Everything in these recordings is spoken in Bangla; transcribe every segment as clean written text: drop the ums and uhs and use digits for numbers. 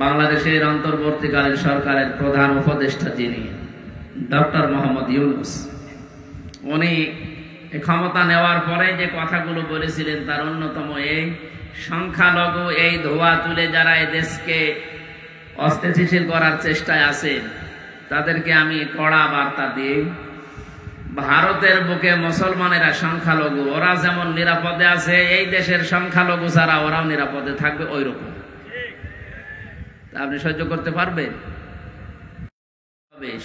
বাংলাদেশের অন্তর্বর্তীকালীন সরকারের প্রধান উপদেষ্টা যিনি ডক্টর মোহাম্মদ ইউনূস, উনি ক্ষমতা নেওয়ার পরে যে কথাগুলো বলেছিলেন তার অন্যতম এই সংখ্যালঘু এই ধোয়া তুলে যারা এই দেশকে অস্থিতিশীল করার চেষ্টায় আছেন তাদেরকে আমি কড়া বার্তা দিই। ভারতের বুকে মুসলমানেরা সংখ্যালঘু, ওরা যেমন নিরাপদে আছে এই দেশের সংখ্যালঘু ছাড়া ওরাও নিরাপদে থাকবে ওই রকম। আপনি সহ্য করতে পারবেন?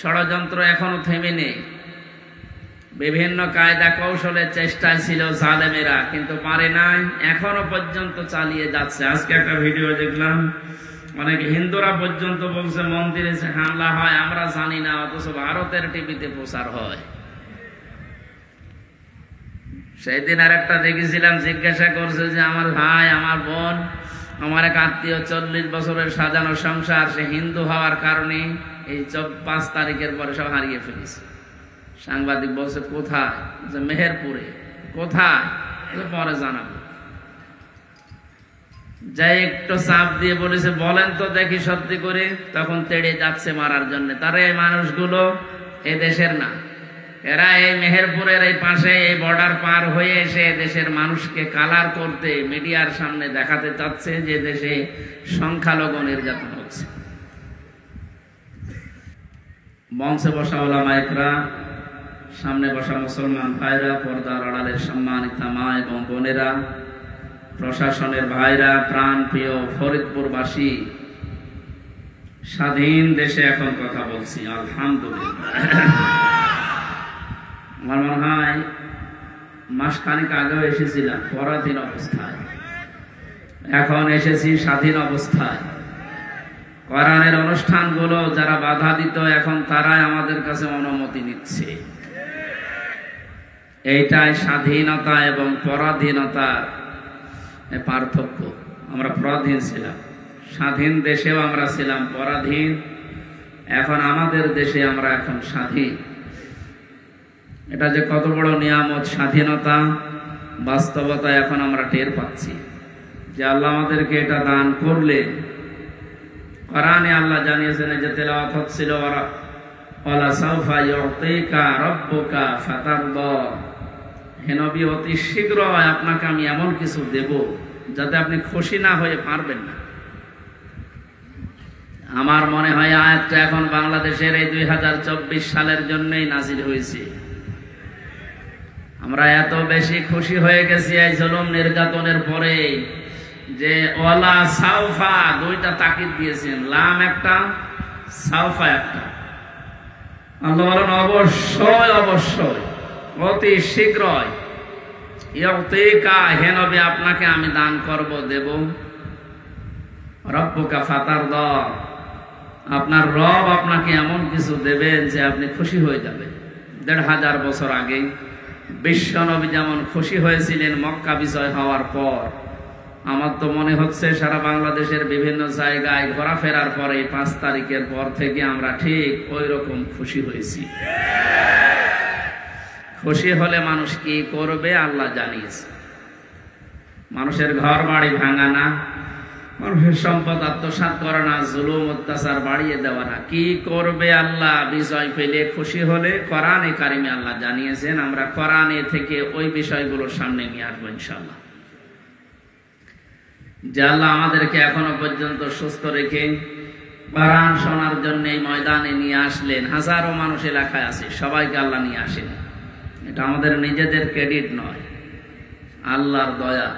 ষড়যন্ত্র এখনো থেমে নেই। বিভিন্ন কায়দা কৌশলের চেষ্টায় ছিল জালেমেরা, কিন্তু পারে নাই, এখনো পর্যন্ত চালিয়ে যাচ্ছে। আজকে একটা ভিডিও দেখলাম, অনেক হিন্দুরা পর্যন্ত বলছে মন্দিরে হামলা হয় আমরা জানি না, অথচ ভারতের টিভিতে প্রচার হয়। সেই দিন আর একটা দেখেছিলাম, জিজ্ঞাসা করছে যে আমার ভাই, আমার বোন, আমার এক আত্মীয় 40 বছরের সাজানো সংসার, সে হিন্দু হওয়ার কারণে এই 5 তারিখের পরে সব হারিয়ে ফেলেছে। সাংবাদিক বলছে কোথায়? যে মেহেরপুরে। কোথায়? পরে জানাবো। যাই একটু চাপ দিয়ে বলেছে বলেন তো দেখি সত্যি করে, তখন তেড়ে যাচ্ছে মারার জন্য। তারা এই মানুষগুলো এ দেশের না, এরা এই মেহেরপুরের এই পাশে এই বর্ডার পার হয়ে এসে দেশের মানুষকে কালার করতে মিডিয়ার সামনে দেখাতে চাচ্ছে যে দেশে সংখ্যালঘু নির্যাতন হচ্ছে। মঞ্চে বসা ওলামা ইকরাম, সামনে বসা মুসলমান ভাইরা, পর্দার আড়ালের সম্মানিতা মা এবং বোনেরা, প্রশাসনের ভাইরা, প্রাণ প্রিয় ফরিদপুরবাসী, স্বাধীন দেশে এখন কথা বলছি আলহামদুলিল্লাহ। আমার মনে হয় মাসখানেক আগেও এসেছিলাম পরাধীন অবস্থায়, এখন এসেছি স্বাধীন অবস্থায়। কোরআনের অনুষ্ঠানগুলো যারা বাধা দিত এখন তারাই আমাদের কাছে অনুমতি নিচ্ছে। এইটাই স্বাধীনতা এবং পরাধীনতার পার্থক্য। আমরা পরাধীন ছিলাম, স্বাধীন দেশেও আমরা ছিলাম পরাধীন, এখন আমাদের দেশে আমরা এখন স্বাধীন। এটা যে কত বড় নিয়ামত স্বাধীনতা, বাস্তবতা এখন আমরা টের পাচ্ছি যে আল্লাহ আমাদেরকে এটা দান করলেন। কোরআনে আল্লাহ জানিয়েছেন, যে তেলাওয়াত হচ্ছিল, ওয়ালা সাউফা ইউতিকা রাব্বুকা ফাতারদা, হে নবী অতি শীঘ্রই আপনাকে আমি এমন কিছু দেব যাতে আপনি খুশি না হয়ে পারবেন না। আমার মনে হয় আয়াতটা এখন বাংলাদেশের এই 2024 সালের জন্যই নাজিল হয়েছে। আমরা এত বেশি খুশি হয়ে গেছি এই জুলুম নির্যাতনের পরে যে ওয়ালা সাউফা, দুইটা তাকিদ দিয়েছেন, লাম একটা, সাউফা একটা। আল্লাহ বলেন অবশ্যই অবশ্যই অতি শীঘ্রই, ইউতিকা, হে নবী আপনাকে আমি দান করব, দেব, রব্বুকা ফাতারদা, আপনার রব আপনাকে এমন কিছু দেবেন যে আপনি খুশি হয়ে যাবেন। 1500 বছর আগে বিশ্ব নবী যেমন খুশি হয়েছিলেন মক্কা বিজয় হওয়ার পর, আমার তো মনে হচ্ছে সারা বাংলাদেশের বিভিন্ন জায়গায় ঘোরাফেরার পরে 5 তারিখের পর থেকে আমরা ঠিক ওই রকম খুশি হয়েছি। খুশি হলে মানুষ কি করবে আল্লাহ জানিয়েছে। মানুষের ঘর বাড়ি ভাঙা না, মানুষের সম্পদ আত্মসাৎ করা না, জুলুম অত্যাচার বাড়িয়ে দেওয়া না, কি করবে আল্লাহ বিজয় পেলে, খুশি হলে? কোরআনে কারিমে আল্লাহ জানিয়েছেন। আমরা কোরআনে থেকে ওই বিষয়গুলোর সামনে নিয়ে আসবো ইনশাআল্লাহ। যে আল্লাহ আমাদেরকে এখনো পর্যন্ত সুস্থ রেখে কোরআন শোনার জন্য এই ময়দানে নিয়ে আসলেন। হাজারো মানুষ এলাকায় আছে, সবাইকে আল্লাহ নিয়ে আসেন। এটা আমাদের নিজেদের ক্রেডিট নয়, আল্লাহর দয়া।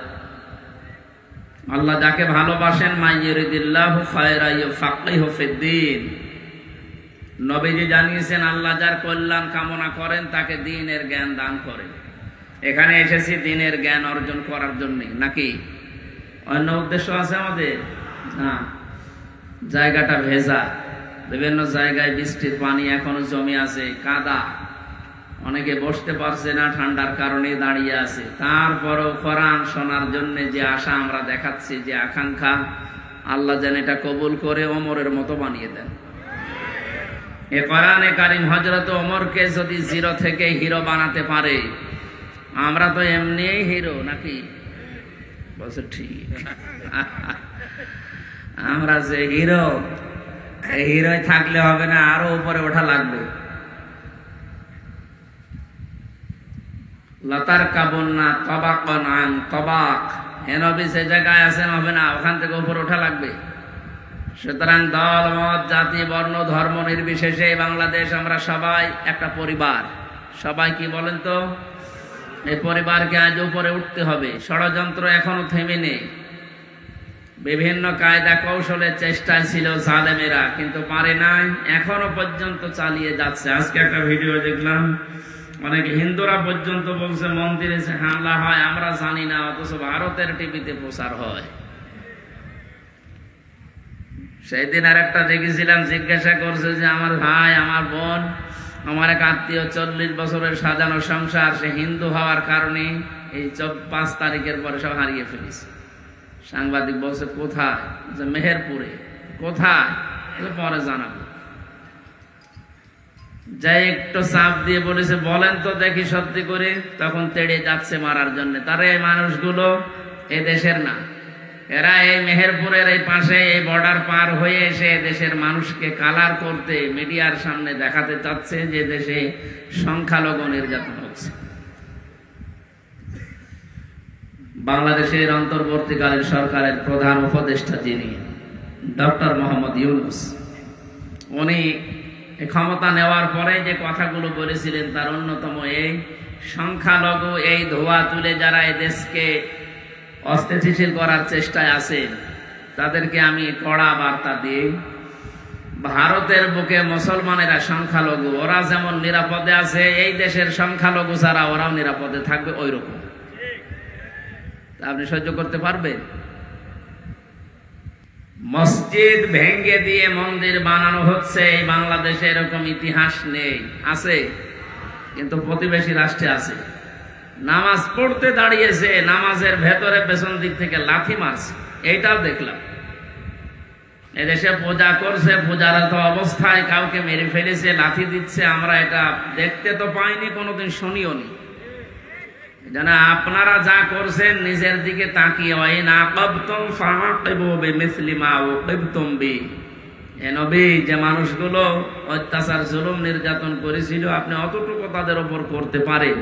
আল্লাহ যাকে ভালোবাসেন, মাইয়ুরিদিল্লাহু খায়রা ইউফাক্কিহু ফিদ্দীন, নবীজি জানিয়েছেন আল্লাহ যার কল্যাণ কামনা করেন তাকে দ্বীনের জ্ঞান দান করেন। এখানে এসেছি দ্বীনের জ্ঞান অর্জন করার জন্য, নাকি অন্য উদ্দেশ্য আছে আমাদের? না। জায়গাটা ভেজা, বিভিন্ন জায়গায় বৃষ্টির পানি এখনো জমে আছে, কাদা, অনেকে বসতে পারছে না ঠান্ডার কারণে দাঁড়িয়ে আছে। তারপরও কোরআন শোনার জন্য যে আশা আমরা দেখাচ্ছি, যে আকাঙ্ক্ষা, আল্লাহ যেন এটা কবুল করে ওমরের মতো বানিয়ে দেন। এ কোরআনে কারিম হযরত ওমরকে যদি 0 থেকে হিরো বানাতে পারে, আমরা তো এমনিই হিরো, নাকি? বলছে ঠিক। আমরা যে হিরো, এই হিরোই থাকলে হবে না, আরো উপরে ওঠা লাগবে। লতার কাবন্না তবাকন আন তবাক, হে নবী সে জায়গায় আছেন হবে না, ওখান থেকে উপরে ওঠা লাগবে। সুতরাং দল মত জাতি বর্ণ ধর্ম নির্বিশেষে বাংলাদেশ আমরা সবাই একটা পরিবার। সবাই কি বলেন তো? এই পরিবারকে আজ উপরে উঠতে হবে। ষড়যন্ত্র এখনো থেমে নেই। বিভিন্ন কায়দা কৌশলের চেষ্টায় ছিল জালেমেরা, কিন্তু পারে নাই, এখনো পর্যন্ত চালিয়ে যাচ্ছে। আজকে একটা ভিডিও দেখলাম, অনেক হিন্দুরা পর্যন্ত বলছে মন্দিরে হামলা হয় আমরা জানি না, অথচ ভারতের টিভিতে প্রচার হয়। সেই দিন আর একটা দেখেছিলাম, জিজ্ঞাসা করছে যে আমার ভাই, আমার বোন, আমার এক আত্মীয় 40 বছরের সাজানো সংসার, সে হিন্দু হওয়ার কারণে এই 5 তারিখের পরে সব হারিয়ে ফেলেছে। সাংবাদিক বলছে কোথায়? যে মেহেরপুরে। কোথায়? পরে জানাবো। যাই একটু চাপ দিয়ে বলেছে বলেন তো দেখি সত্যি করে, তখন তেড়ে যাচ্ছে মারার জন্য। তারা এই মানুষগুলো এ দেশের না, এরা এই মেহেরপুরের এই পাশে এই বর্ডার পার হয়ে এসে দেশের মানুষকে কালার করতে মিডিয়ার সামনে দেখাতে চাচ্ছে যে দেশে সংখ্যালঘু নির্যাতন হচ্ছে। বাংলাদেশের অন্তর্বর্তীকালীন সরকারের প্রধান উপদেষ্টা যিনি ডক্টর মোহাম্মদ ইউনূস, উনি ক্ষমতা নেওয়ার পরে যে কথাগুলো বলেছিলেন তার অন্যতম এই সংখ্যালঘু এই ধোয়া তুলে যারা এই দেশকে অস্থিতিশীল করার চেষ্টায় আছেন তাদেরকে আমি কড়া বার্তা দিই, ভারতের বুকে মুসলমানেরা সংখ্যালঘু, ওরা যেমন নিরাপদে আছে এই দেশের সংখ্যালঘু ছাড়া ওরাও নিরাপদে থাকবে ওই রকম। আপনি সহ্য করতে পারবেন? মসজিদ ভেঙে দিয়ে মন্দির বানানো হচ্ছে, এই বাংলাদেশে এরকম ইতিহাস নেই। আছে কিন্তু প্রতিবেশী রাষ্ট্রে আছে। নামাজ পড়তে দাঁড়িয়েছে, নামাজের ভেতরে পেছন দিক থেকে লাথি মারছে, এইটাও দেখলাম। এদেশে পূজা করছে, পূজারত অবস্থায় কাউকে মেরে ফেলেছে, লাথি দিচ্ছে। আমরা এটা দেখতে তো পাইনি, কোনোদিন শুনিও নি। যেন আপনারা যা করছেন নিজের দিকে তাকিয়ে যে মানুষগুলো অত্যাচার জুলুম নির্যাতন করেছিল আপনি অতটুকু তাদের উপর করতে পারেন।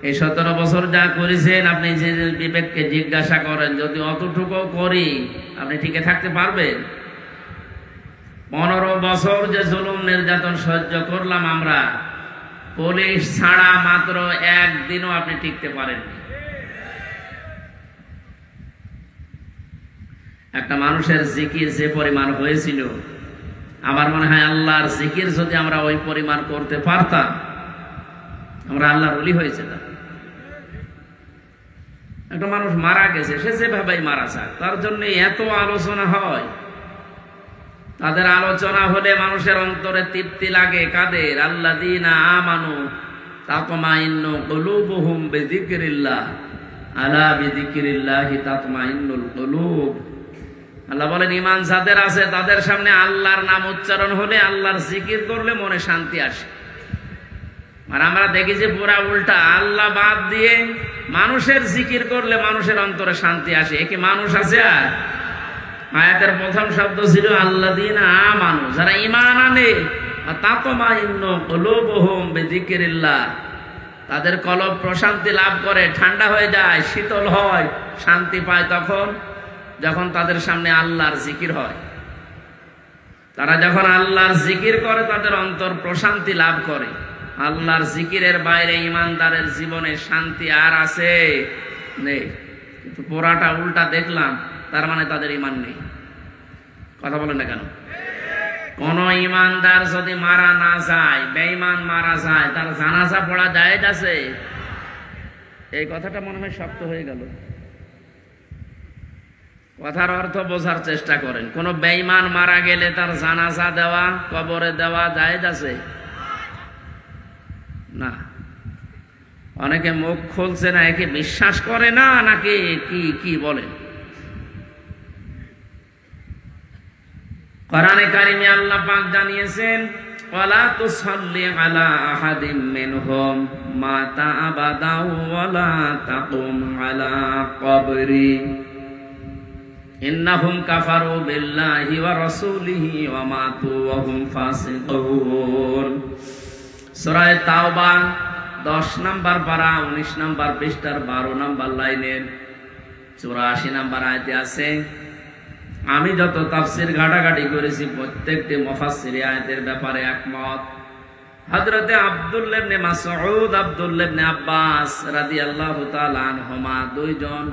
এই 17 বছর যা করেছেন আপনি যে বিবেককে জিজ্ঞাসা করেন, যদি অতটুকু করি আপনি টিকে থাকতে পারবেন? 15 বছর যে জুলুম নির্যাতন সহ্য করলাম আমরা, পুলিশ ছাড়া মাত্র একদিনও আপনি টিকতে পারেননি। একটা মানুষের জিকির যে পরিমাণ হয়েছিল, আমার মনে হয় আল্লাহর জিকির যদি আমরা ওই পরিমাণ করতে পারতাম, আমরা আল্লাহর ওলি হয়েছিলাম। একটা মানুষ মারা গেছে, সে যেভাবেই মারা যাক, তার জন্য এত আলোচনা হয়। তাদের আলোচনা হলে মানুষের অন্তরে তৃপ্তি লাগে। কাদের? আল্লাযীনা আমানু তাতমাইন্নু কুলুবুহুম বিযিকরিল্লাহ, আলা বিযিকরিল্লাহি তাতমাইন্নুল কুলুব। আল্লাহ বলেন ঈমান যাদের আছে তাদের সামনে আল্লাহর নাম উচ্চারণ হলে, আল্লাহর জিকির করলে মনে শান্তি আসে। আর আমরা দেখি যে পুরা উল্টা, আল্লাহ বাদ দিয়ে মানুষের জিকির করলে মানুষের অন্তরে শান্তি আসে। এ কি মানুষ আছে? আর আয়াতের প্রথম শব্দ ছিল আল্লাযীনা আমানু, যারা ঈমান আনে, তাতমাইন্নু কুলুবুহুম বিযিকরিল্লাহ, তাদের কলব প্রশান্তি লাভ করে, ঠান্ডা হয়ে যায়, শীতল হয়, শান্তি পায় তখন যখন তাদের সামনে আল্লাহর জিকির হয়। তারা যখন আল্লাহর জিকির করে তাদের অন্তর প্রশান্তি লাভ করে। আল্লাহর জিকিরের বাইরে ঈমানদারের জীবনে শান্তি আর আছে? নেই। কিন্তু পুরাটা উল্টা দেখলাম, তার মানে তাদের ঈমান নেই। কথা বলেন না কেন? কোন ঈমানদার যদি মারা না যায়, বেঈমান মারা যায়, তার জানাজা পড়া জায়েজ আছে? এই কথাটা মনে হয় শক্ত হয়ে গেল। কথার অর্থ বোঝার চেষ্টা করেন। কোন বেঈমান মারা গেলে তার জানাজা দেওয়া, কবরে দেওয়া জায়েজ আছে? না। অনেকে মুখ খুলছে না, একে বিশ্বাস করে না নাকি কি কি বলেন? কোরআনে কারিমে আল্লাহ পাক জানিয়েছেন, ওয়ালা তুসাল্লি আলা আহাদিম মিনহুম মাতা আবাদা ওয়ালা তাকুম আলা কবরি। ইন্নাহুম কাফারু বিল্লাহি ওয়া রাসূলিহি ওয়া মাতু ওয়া হুম ফাসিকুন। সূরা তাওবা 10 নম্বর পারা 19 নম্বর পৃষ্ঠার 12 নম্বর লাইনের 84 নম্বর আয়াতে আছে। আমি যত তাফসীর ঘাটাঘাটি করেছি প্রত্যেকটি মুফাসসির আয়াতের ব্যাপারে একমত। হযরতে আব্দুল্লাহ ইবনে মাসউদ, আব্দুল্লাহ ইবনে আব্বাস রাদিয়াল্লাহু তাআলা আনহুমা, দুইজন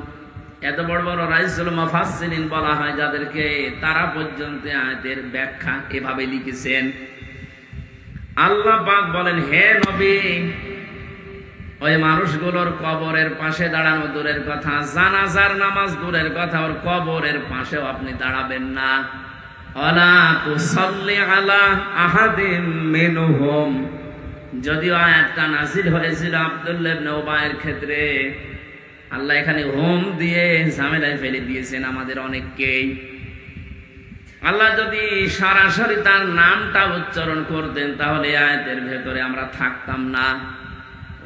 এত বড় বড় রাইসুল মুফাসসিরিন বলা হয় যাদেরকে, তারা পর্যন্ত আয়াতের ব্যাখ্যা এভাবে লিখেছেন। আল্লাহ পাক বলেন, হে নবী, ওই মানুষগুলোর কবরের পাশে দাঁড়ানো দূরের কথা, জানাজার নামাজ দূরের কথা, ওর কবরের পাশেও আপনি দাঁড়াবেন না। ওয়ালা তুসাল্লি আলা আহাদিম মিনহুম, যদিও আয়াতটা নাযিল হয়েছিল আব্দুল্লাহ ইবনে উবাইয়ের ক্ষেত্রে, আল্লাহ এখানে হোম দিয়ে ঝামেলায় ফেলে দিয়েছেন আমাদের অনেককেই। আল্লাহ যদি সরাসরি তার নামটা উচ্চারণ করতেন তাহলে আয়াতের ভেতরে আমরা থাকতাম না।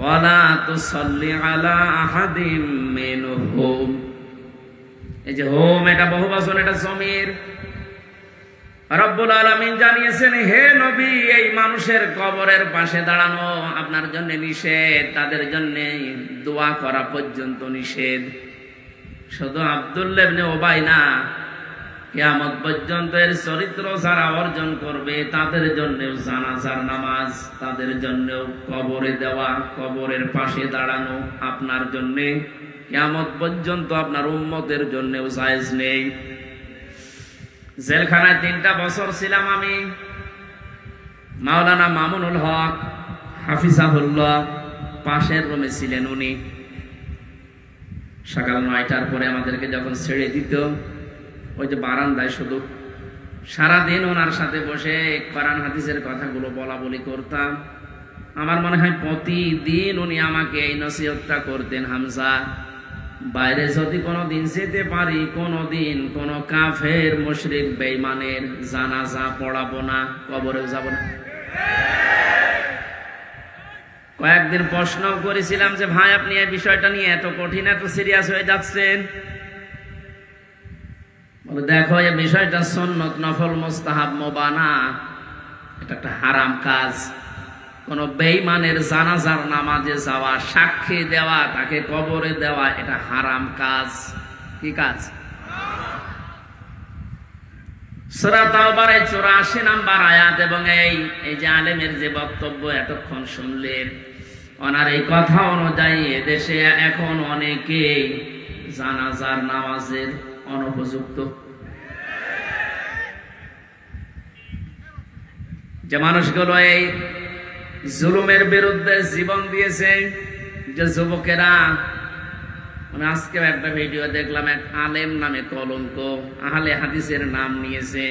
ওয়ালা তুসাল্লি আলা আহাদিম মিনহুম, এই যে হোম, এটা বহুবচন, এটা জমির। রব্বুল আলামিন জানিয়েছেন, হে নবী, এই মানুষের কবরের পাশে দাঁড়ানো আপনার জন্য নিষেধ, তাদের জন্য দোয়া করা পর্যন্ত নিষেধ। শুধু আব্দুল্লাহ ইবনে উবাই না, কিয়ামত পর্যন্ত এর চরিত্র যারা অর্জন করবে তাদের জন্যও জানাজার নামাজ, তাদের জন্যও কবরে দেওয়া, কবরের পাশে দাঁড়ানো আপনার জন্যে কিয়ামত পর্যন্ত আপনার উম্মতের জন্যও জায়েজ নেই। জেলখানায় 3টা বছর ছিলাম আমি। মাওলানা মামুনুল হক হাফিজাহুল্লাহ পাশের রুমে ছিলেন উনি। সকাল 9টার পরে আমাদেরকে যখন ছেড়ে দিত, ওই যে বারান্দায় শুধু সারাদিন ওনার সাথে বসে কোরআন হাদিসের কথাগুলো বলা বলি করতাম। আমার মনে হয় প্রতিদিন উনি আমাকে এই নসিহতটা করতেন, হামজা, বাইরে যদি কোনোদিন যেতে পারি, কোনোদিন কোন কাফের মুশরিক বেঈমানের জানাজা পড়াবো না, কবরেও যাব না। কয়েকদিন প্রশ্ন করেছিলাম যে ভাই, আপনি এই বিষয়টা নিয়ে এত কঠিন, এত সিরিয়াস হয়ে যাচ্ছেন। বলে, দেখো, এই বিষয়টা সুন্নত, নফল, মুস্তাহাব, মুবানা, এটা একটা হারাম কাজ। কোন বেঈমানের জানাজার নামাজে যাওয়া, সাক্ষী দেওয়া, তাকে কবরে দেওয়া, এটা হারাম কাজ। কি কাজ? সূরা তাওবার 84 নম্বর আয়াত। এবং এই যে আলেমের যে বক্তব্য এতক্ষণ শুনলেন, ওনার এই কথা অনুযায়ী এদেশে এখন অনেকেই জানাজার নামাজের অনুপযুক্ত। যে মানুষগুলো এই জুলুমের বিরুদ্ধে জীবন দিয়েছে, যে যুবকেরা, আমি আজকেও একটা ভিডিও দেখলাম, এক আলেম নামে কলঙ্ক, আহলে হাদিসের নাম নিয়েছে।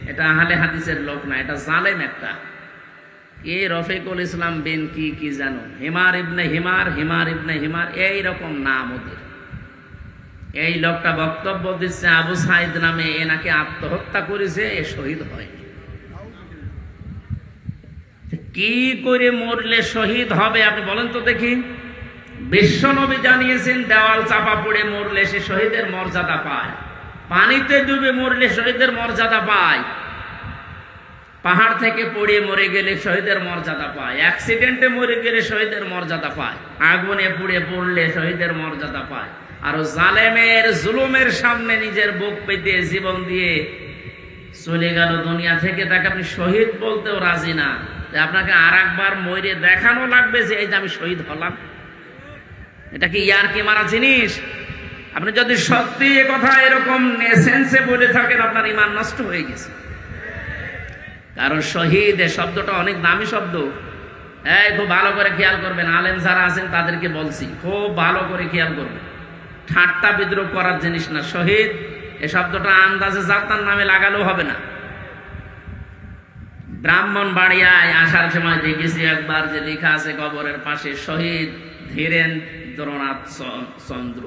এটা আহলে হাদিসের লোক না, এটা জালেম একটা। কে রফিকুল ইসলাম বিন কি জানো, হিমার ইবনে হিমার, হিমার ইবনে হিমার, এইরকম নাম ওদের। এই লোকটা বক্তব্য দিচ্ছে আবু সাইদ নামে, এ নাকি আত্মহত্যা করেছে, এ শহীদ হয়নি। কি করে মরলে শহীদ হবে আপনি বলেন তো দেখি? বিশ্ব নবী জানিয়েছেন, দেওয়াল চাপা পড়ে মরলে সে শহীদের মর্যাদা পায়, পানিতে ডুবে মরলে শহীদের মর্যাদা পায়, পাহাড় থেকে পড়ে মরে গেলে শহীদের মর্যাদা পায়, অ্যাক্সিডেন্টে মরে গেলে শহীদের মর্যাদা পায়, আগুনে পুড়ে পড়লে শহীদের মর্যাদা পায়। আর জালেমের জুলুমের সামনে নিজের বুক পেতে জীবন দিয়ে চলে গেল দুনিয়া থেকে, তাকে আপনি শহীদ বলতেও রাজি না। আপনাকে আর একবার মরে দেখানো লাগবে যে এই যে আমি শহীদ হলাম। এটা কি ইয়ার কি মারা জিনিস? আপনি যদি সত্যি এ কথা এরকম সেন্সে বলে থাকেন, আপনার ঈমান নষ্ট হয়ে গেছে। কারণ শহীদ এ শব্দটা অনেক দামি শব্দ। খুব ভালো করে খেয়াল করবেন, আলেম যারা আছেন তাদেরকে বলছি, খুব ভালো করে খেয়াল করবেন। ঠাট্টা বিদ্রুপ করার জিনিস না। শহীদ এ শব্দটা আন্দাজে যাত্রার নামে লাগালেও হবে না। ব্রাহ্মণবাড়িয়ায় আসার সময় দেখেছি একবার যে লেখা আছে কবরের পাশে, শহীদ ধীরেন্দ্রনাথ চন্দ্র।